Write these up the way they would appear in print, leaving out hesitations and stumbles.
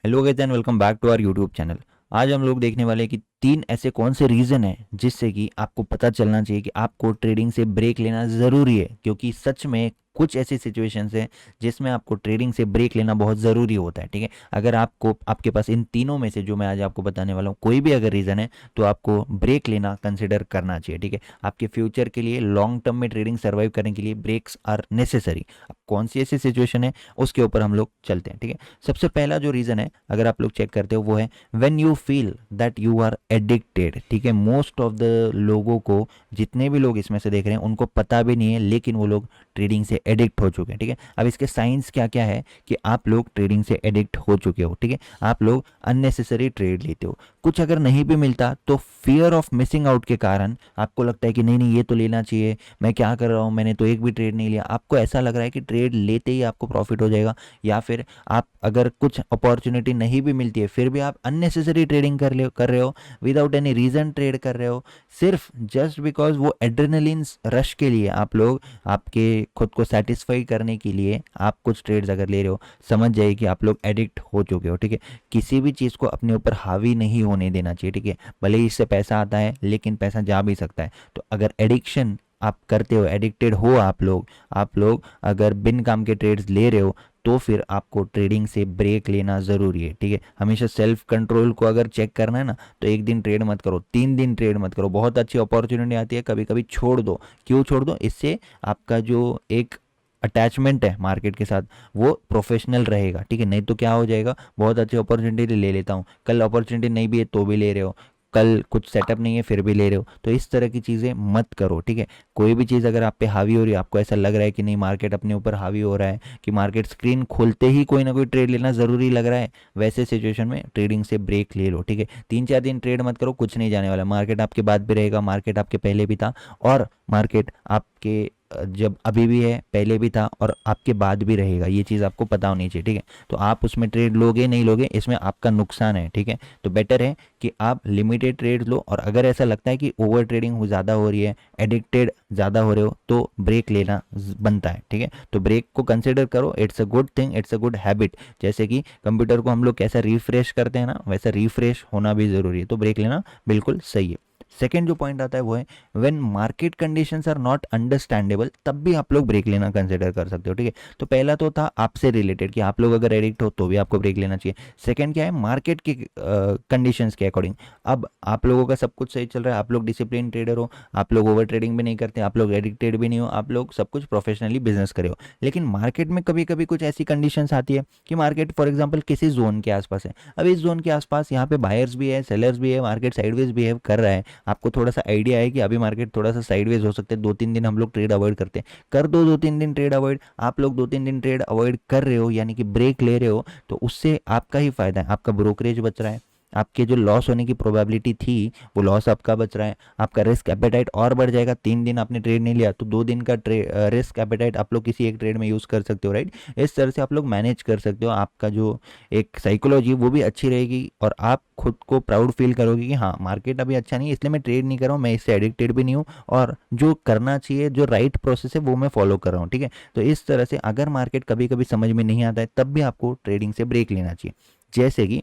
Hello guys and welcome back to our YouTube channel. आज हम लोग देखने वाले हैं कि 3 ऐसे कौन से रीज़न हैं जिससे कि आपको पता चलना चाहिए कि आपको ट्रेडिंग से ब्रेक लेना ज़रूरी है, क्योंकि सच में कुछ ऐसी सिचुएशंस हैं जिसमें आपको ट्रेडिंग से ब्रेक लेना बहुत ज़रूरी होता है। ठीक है, अगर आपको आपके पास इन तीनों में से जो मैं आज आपको बताने वाला हूँ कोई भी अगर रीज़न है तो आपको ब्रेक लेना कंसिडर करना चाहिए। ठीक है, आपके फ्यूचर के लिए लॉन्ग टर्म में ट्रेडिंग सर्वाइव करने के लिए ब्रेक्स आर नेसेसरी। अब कौन सी ऐसी सिचुएशन है उसके ऊपर हम लोग चलते हैं। ठीक है, सबसे पहला जो रीज़न है अगर आप लोग चेक करते हो वो है when you feel that you are addicted. ठीक है, मोस्ट ऑफ द लोगों को, जितने भी लोग इसमें से देख रहे हैं उनको पता भी नहीं है, लेकिन वो लोग ट्रेडिंग से एडिक्ट हो चुके हैं। ठीक है, अब इसके साइंस क्या क्या है कि आप लोग ट्रेडिंग से एडिक्ट हो चुके हो। ठीक है, आप लोग अननेसेसरी ट्रेड लेते हो, कुछ अगर नहीं भी मिलता तो फियर ऑफ मिसिंग आउट के कारण आपको लगता है कि नहीं नहीं ये तो लेना चाहिए, मैं क्या कर रहा हूँ, मैंने तो एक भी ट्रेड नहीं लिया। आपको ऐसा लग रहा है कि ट्रेड लेते ही आपको प्रॉफिट हो जाएगा, या फिर आप अगर कुछ अपॉर्चुनिटी नहीं भी मिलती है फिर भी आप अननेसेसरी ट्रेडिंग कर रहे हो, विदाउट एनी रीज़न ट्रेड कर रहे हो, सिर्फ जस्ट बिकॉज वो एड्रेनलिन रश के लिए आप लोग आपके खुद को सेटिस्फाई करने के लिए आप कुछ ट्रेड्स अगर ले रहे हो, समझ जाइए कि आप लोग एडिक्ट हो चुके हो। ठीक है, किसी भी चीज़ को अपने ऊपर हावी नहीं होने देना चाहिए। ठीक है, भले ही इससे पैसा आता है लेकिन पैसा जा भी सकता है। तो अगर एडिक्शन आप करते हो, एडिक्टेड हो आप लोग अगर बिन काम के ट्रेड्स ले रहे हो तो फिर आपको ट्रेडिंग से ब्रेक लेना ज़रूरी है। ठीक है, हमेशा सेल्फ कंट्रोल को अगर चेक करना है ना तो एक दिन ट्रेड मत करो, 3 दिन ट्रेड मत करो। बहुत अच्छी अपॉर्चुनिटी आती है, कभी कभी छोड़ दो। क्यों छोड़ दो? इससे आपका जो एक अटैचमेंट है मार्केट के साथ वो प्रोफेशनल रहेगा। ठीक है, नहीं तो क्या हो जाएगा, बहुत अच्छी अपॉर्चुनिटी ले लेता हूँ, कल अपॉर्चुनिटी नहीं भी है तो भी ले रहे हो, कल कुछ सेटअप नहीं है फिर भी ले रहे हो, तो इस तरह की चीज़ें मत करो। ठीक है, कोई भी चीज़ अगर आप पे हावी हो रही है, आपको ऐसा लग रहा है कि नहीं मार्केट अपने ऊपर हावी हो रहा है, कि मार्केट स्क्रीन खोलते ही कोई ना कोई ट्रेड लेना ज़रूरी लग रहा है, वैसे सिचुएशन में ट्रेडिंग से ब्रेक ले लो। ठीक है, 3 4 दिन ट्रेड मत करो, कुछ नहीं जाने वाला, मार्केट आपके बाद भी रहेगा, मार्केट आपके पहले भी था, और मार्केट आपके जब अभी भी है, पहले भी था और आपके बाद भी रहेगा, ये चीज़ आपको पता होनी चाहिए। ठीक है, तो आप उसमें ट्रेड लोगे नहीं लोगे इसमें आपका नुकसान है। ठीक है, तो बेटर है कि आप लिमिटेड ट्रेड लो, और अगर ऐसा लगता है कि ओवर ट्रेडिंग ज़्यादा हो रही है, एडिक्टेड ज़्यादा हो रहे हो, तो ब्रेक लेना बनता है। ठीक है, तो ब्रेक को कंसिडर करो, it's a good thing, it's a good habit. जैसे कि कंप्यूटर को हम लोग कैसा रिफ्रेश करते हैं ना, वैसा रिफ्रेश होना भी ज़रूरी है, तो ब्रेक लेना बिल्कुल सही है। सेकेंड जो पॉइंट आता है वो है when market conditions are not understandable, तब भी आप लोग ब्रेक लेना कंसिडर कर सकते हो। ठीक है, तो पहला तो था आपसे रिलेटेड कि आप लोग अगर एडिक्ट हो तो भी आपको ब्रेक लेना चाहिए। सेकंड क्या है, मार्केट की कंडीशंस के अकॉर्डिंग। अब आप लोगों का सब कुछ सही चल रहा है, आप लोग डिसिप्लिन ट्रेडर हो, आप लोग ओवर ट्रेडिंग भी नहीं करते, आप लोग एडिक्टेड भी नहीं हो, आप लोग सब कुछ प्रोफेशनली बिजनेस करे हो, लेकिन मार्केट में कभी कभी कुछ ऐसी कंडीशंस आती है कि मार्केट फॉर एग्जाम्पल किसी जोन के आसपास है। अब इस जोन के आसपास यहाँ पे बायर्स भी है, सेलर्स भी है, मार्केट साइडवेज बिहेव कर रहा है, आपको थोड़ा सा आइडिया है कि अभी मार्केट थोड़ा सा साइडवेज हो सकता है, 2 3 दिन हम लोग ट्रेड अवॉइड करते हैं, कर दो 2 3 दिन ट्रेड अवॉइड। आप लोग 2 3 दिन ट्रेड अवॉइड कर रहे हो यानी कि ब्रेक ले रहे हो, तो उससे आपका ही फायदा है, आपका ब्रोकरेज बच रहा है, आपके जो लॉस होने की प्रोबेबिलिटी थी वो लॉस आपका बच रहा है, आपका रिस्क एपेटाइट और बढ़ जाएगा। 3 दिन आपने ट्रेड नहीं लिया तो 2 दिन का रिस्क एपेटाइट आप लोग किसी एक ट्रेड में यूज़ कर सकते हो, राइट। इस तरह से आप लोग मैनेज कर सकते हो, आपका जो एक साइकोलॉजी वो भी अच्छी रहेगी, और आप खुद को प्राउड फील करोगे कि हाँ मार्केट अभी अच्छा नहीं है इसलिए मैं ट्रेड नहीं कर रहा हूँ, मैं इससे एडिक्टेड भी नहीं हूँ, और जो करना चाहिए जो राइट प्रोसेस है वो मैं फॉलो कर रहा हूँ। ठीक है, तो इस तरह से अगर मार्केट कभी कभी समझ में नहीं आता है तब भी आपको ट्रेडिंग से ब्रेक लेना चाहिए। जैसे कि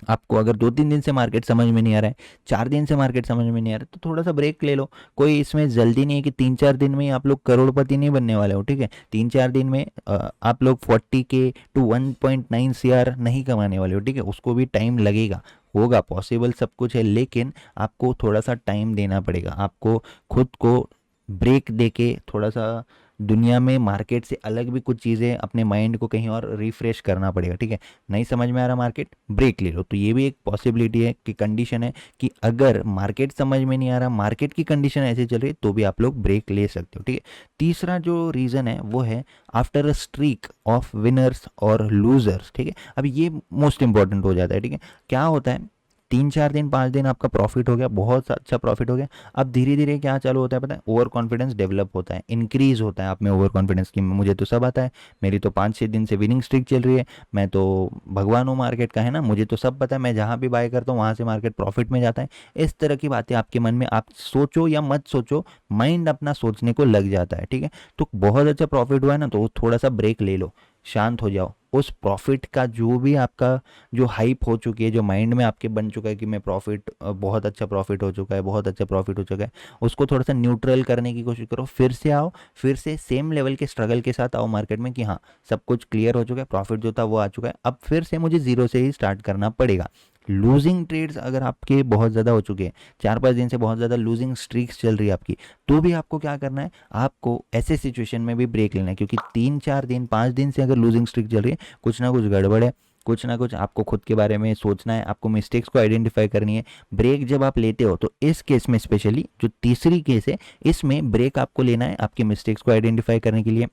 आपको अगर 2 3 दिन से मार्केट समझ में नहीं आ रहा है, 4 दिन से मार्केट समझ में नहीं आ रहा है, तो थोड़ा सा ब्रेक ले लो। कोई इसमें जल्दी नहीं है कि 3 4 दिन में ही आप लोग करोड़पति नहीं बनने वाले हो। ठीक है, 3 4 दिन में आप लोग 40K to 1.9 CR नहीं कमाने वाले हो। ठीक है, उसको भी टाइम लगेगा, होगा पॉसिबल, सब कुछ है, लेकिन आपको थोड़ा सा टाइम देना पड़ेगा, आपको खुद को ब्रेक देके थोड़ा सा दुनिया में मार्केट से अलग भी कुछ चीज़ें, अपने माइंड को कहीं और रिफ्रेश करना पड़ेगा। ठीक है, नहीं समझ में आ रहा मार्केट, ब्रेक ले लो, तो ये भी एक पॉसिबिलिटी है कि कंडीशन है कि अगर मार्केट समझ में नहीं आ रहा, मार्केट की कंडीशन ऐसे चल रही है तो भी आप लोग ब्रेक ले सकते हो। ठीक है, तीसरा जो रीज़न है वो है after a streak of winners और लूजर्स। ठीक है, अब ये मोस्ट इंपॉर्टेंट हो जाता है। ठीक है, क्या होता है, 3 4 दिन 5 दिन आपका प्रॉफिट हो गया, बहुत अच्छा प्रॉफिट हो गया, अब धीरे धीरे क्या चालू होता है पता है, ओवर कॉन्फिडेंस डेवलप होता है, इंक्रीज होता है आप में ओवर कॉन्फिडेंस की, मुझे तो सब आता है, मेरी तो 5 6 दिन से विनिंग स्ट्रिक चल रही है, मैं तो भगवान हूँ मार्केट का, है ना, मुझे तो सब पता है, मैं जहाँ भी बाय करता हूँ वहाँ से मार्केट प्रॉफिट में जाता है। इस तरह की बातें आपके मन में, आप सोचो या मत सोचो, माइंड अपना सोचने को लग जाता है। ठीक है, तो बहुत अच्छा प्रॉफिट हुआ है ना, तो थोड़ा सा ब्रेक ले लो, शांत हो जाओ, उस प्रॉफिट का जो भी आपका जो हाइप हो चुकी है, जो माइंड में आपके बन चुका है कि मैं प्रॉफिट, बहुत अच्छा प्रॉफिट हो चुका है, बहुत अच्छा प्रॉफिट हो चुका है, उसको थोड़ा सा न्यूट्रल करने की कोशिश करो। फिर से आओ, फिर से सेम लेवल के स्ट्रगल के साथ आओ मार्केट में कि हाँ सब कुछ क्लियर हो चुका है, प्रॉफिट जो था वो आ चुका है, अब फिर से मुझे जीरो से ही स्टार्ट करना पड़ेगा। लूजिंग ट्रेड्स अगर आपके बहुत ज़्यादा हो चुके हैं, 4-5 दिन से बहुत ज़्यादा लूजिंग स्ट्रीक्स चल रही है आपकी, तो भी आपको क्या करना है, आपको ऐसे सिचुएशन में भी ब्रेक लेना है, क्योंकि 3-4 दिन 5 दिन से अगर लूजिंग स्ट्रीक चल रही है, कुछ ना कुछ गड़बड़ है, कुछ ना कुछ आपको खुद के बारे में सोचना है, आपको मिस्टेक्स को आइडेंटिफाई करनी है। ब्रेक जब आप लेते हो तो इस केस में स्पेशली जो तीसरी केस है, इसमें ब्रेक आपको लेना है आपकी मिस्टेक्स को आइडेंटिफाई करने के लिए,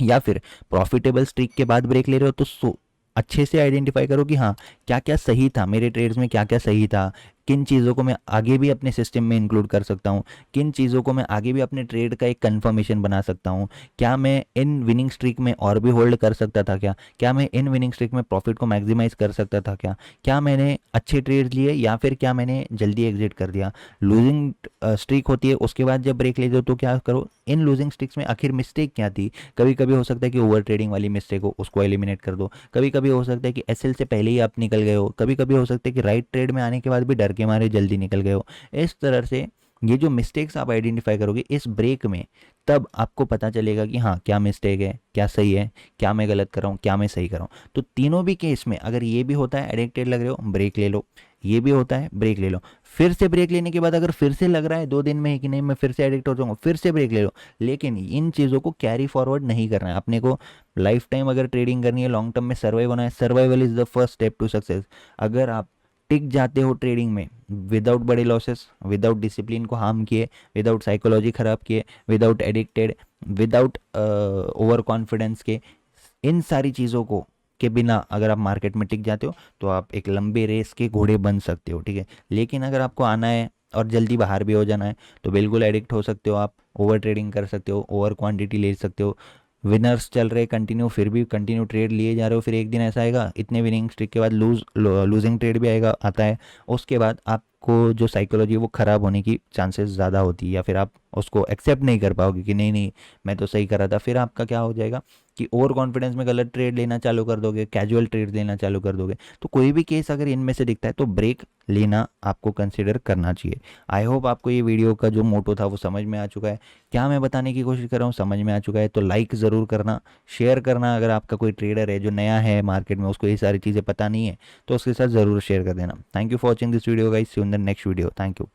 या फिर प्रॉफिटेबल स्ट्रीक के बाद ब्रेक ले रहे हो तो अच्छे से आइडेंटिफाई करो कि हाँ क्या क्या सही था मेरे ट्रेड्स में, क्या क्या सही था, किन चीज़ों को मैं आगे भी अपने सिस्टम में इंक्लूड कर सकता हूँ, किन चीज़ों को मैं आगे भी अपने ट्रेड का एक कंफर्मेशन बना सकता हूँ, क्या मैं इन विनिंग स्ट्रीक में और भी होल्ड कर सकता था, क्या मैं इन विनिंग स्ट्रीक में प्रॉफिट को मैक्सिमाइज कर सकता था, क्या मैंने अच्छे ट्रेड लिए या फिर क्या मैंने जल्दी एग्जिट कर दिया। लूजिंग स्ट्रीक होती है, उसके बाद जब ब्रेक ले दो तो क्या करो, इन लूजिंग स्ट्रीक्स में आखिर मिस्टेक क्या थी। कभी कभी हो सकता है कि ओवर ट्रेडिंग वाली मिस्टेक हो, उसको एलिमिनेट कर दो। कभी कभी हो सकता है कि एसएल से पहले ही आप निकल गए हो, कभी कभी हो सकता है कि राइट ट्रेड में आने के बाद भी डर के मारे जल्दी निकल गए हो। इस तरह से ये जो मिस्टेक्स आप आइडेंटिफाई करोगे इस ब्रेक में, तब आपको पता चलेगा कि हाँ क्या मिस्टेक है, क्या सही है, क्या मैं गलत कर रहा हूँ, क्या मैं सही कर रहा हूँ। तो तीनों भी केस में अगर ये भी होता है एडिक्टेड लग रहे हो, ब्रेक ले लो, ये भी होता है ब्रेक ले लो, फिर से ब्रेक लेने के बाद अगर फिर से लग रहा है 2 दिन में कि नहीं मैं फिर से एडिक्ट हो जाऊंगा, फिर से ब्रेक ले लो। लेकिन इन चीज़ों को कैरी फॉरवर्ड नहीं करना है अपने को। लाइफ टाइम अगर ट्रेडिंग करनी है, लॉन्ग टर्म में सर्वाइव होना है, survival is the first step to success. अगर आप टिक जाते हो ट्रेडिंग में विदाउट बड़े लॉसेस, विदाउट डिसिप्लिन को हार्म किए, विदाउट साइकोलॉजी ख़राब किए, without addicted, without over confidence के, इन सारी चीज़ों को के बिना अगर आप मार्केट में टिक जाते हो तो आप एक लंबे रेस के घोड़े बन सकते हो, ठीक है। लेकिन अगर आपको आना है और जल्दी बाहर भी हो जाना है तो बिल्कुल एडिक्ट हो सकते हो आप, ओवर ट्रेडिंग कर सकते हो, ओवर क्वांटिटी ले सकते हो, विनर्स चल रहे कंटिन्यू फिर भी कंटिन्यू ट्रेड लिए जा रहे हो, फिर एक दिन ऐसा आएगा इतने विनिंग स्ट्रिक के बाद लूजिंग ट्रेड भी आएगा आता है, उसके बाद आपको जो साइकोलॉजी है वो ख़राब होने की चांसेस ज़्यादा होती है, या फिर आप उसको एक्सेप्ट नहीं कर पाओगे कि नहीं नहीं मैं तो सही कर रहा था। फिर आपका क्या हो जाएगा कि ओवर कॉन्फिडेंस में गलत ट्रेड लेना चालू कर दोगे, कैजुअल ट्रेड लेना चालू कर दोगे। तो कोई भी केस अगर इनमें से दिखता है तो ब्रेक लेना आपको कंसिडर करना चाहिए। आई होप आपको ये वीडियो का जो मोटो था वो समझ में आ चुका है, क्या मैं बताने की कोशिश कर रहा हूँ समझ में आ चुका है। तो लाइक ज़रूर करना, शेयर करना, अगर आपका कोई ट्रेडर है जो नया है मार्केट में, उसको ये सारी चीज़ें पता नहीं है तो उसके साथ ज़रूर शेयर कर देना। Thank you for watching this video guys, see you in the next video, thank you.